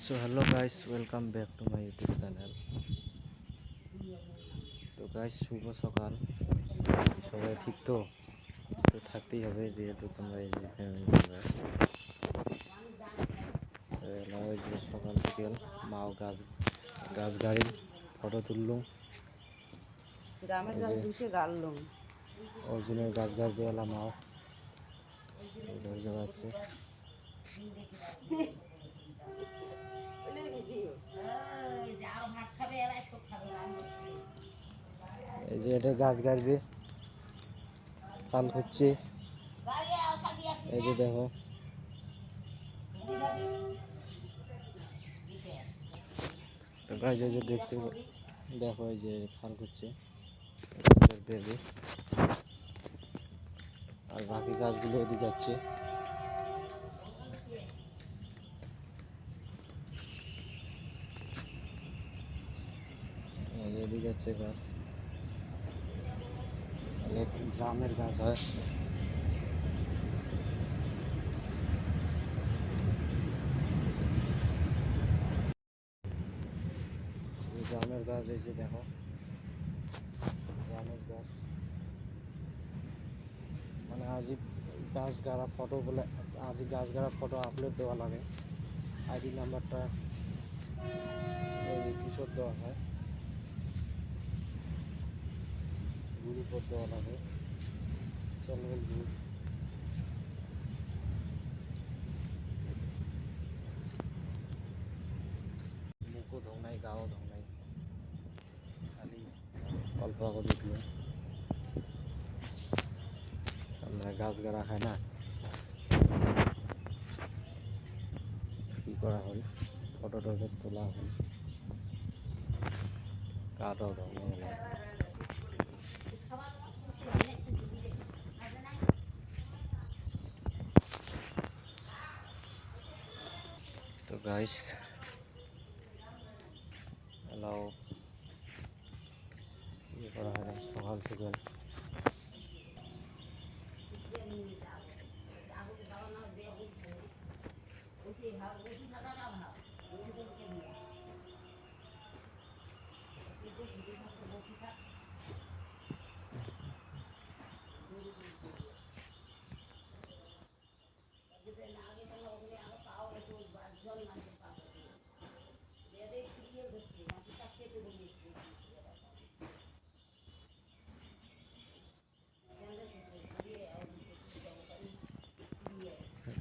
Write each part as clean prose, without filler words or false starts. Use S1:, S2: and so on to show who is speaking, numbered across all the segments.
S1: So hello guys, welcome back to my YouTube channel. তো guys শুভ সকাল। সবাই ঠিক তো তো থাকতেই হবে, যেহেতু তোমরা এই যে ফ্যামিলি মেম্বার। ওই যে সকাল বিকেল মাও গাছ গাছ গাড়ি ফটো তুললুম, অর্জুনের গাছ গাছ দেওয়ালা মাও গাছে। এই যে এটা গাছ গাড়বে, ফাল হচ্ছে। এই যে দেখো, তো গাছ এই যে দেখতে দেখো, এই যে ফাল করছে বেবি, আর বাকি গাছগুলো এদিকে যাচ্ছে। এদিকে যাচ্ছে গাছ, অনেক জামের গাছ হয়। জামের গাছ এই যে দেখো, জামের গাছ। মানে আজই গাছ গাড়া ফটো বলে, আজই গাছ গাড়া ফটো আপলোড দেওয়া লাগে। আইডি নাম্বারটা ওই কিশোর দেওয়া হয়, গ্রুপও দেওয়া লাগে, চ্যানেল গ্রুপ। মুখও ধোও নাই, গাও ধোও নাই, খালি অল্প আগে দেখলো। আমরা গাছ গাড়া খাই না, কি করা হয়, ফটো টটো তোলা হয়, কাটাও ধোও নাই। তো গাইস হ্যালো, ইয়ে করা হয় সকাল সকাল।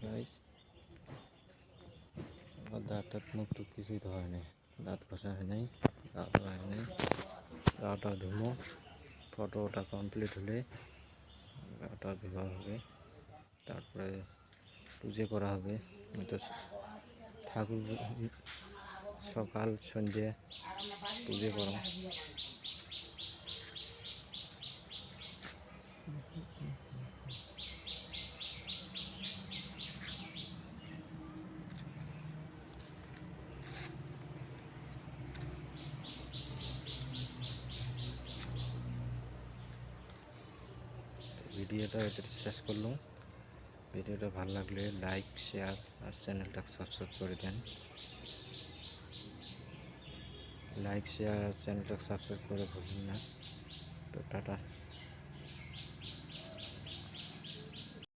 S1: গাইস আমার দাঁত টাত মুখ টুক কিছুই তো হয় নাই, দাঁত ঘষা হয় নাই, দাঁত হয় নাই। গাটা ধুমো, ফটোটা কমপ্লিট হলে গাটা ধোয়া হবে, তারপরে পুজো করা হবে। তো ঠাকুর সকাল সন্ধ্যে পুজো করা। ভিডিওটা এটা শেষ করলাম। ভিডিওটা ভালো লাগলে লাইক শেয়ার আর চ্যানেলটা সাবস্ক্রাইব করে দেন। লাইক শেয়ার আর চ্যানেলটা সাবস্ক্রাইব করে ভুলবেন না। তো টাটা।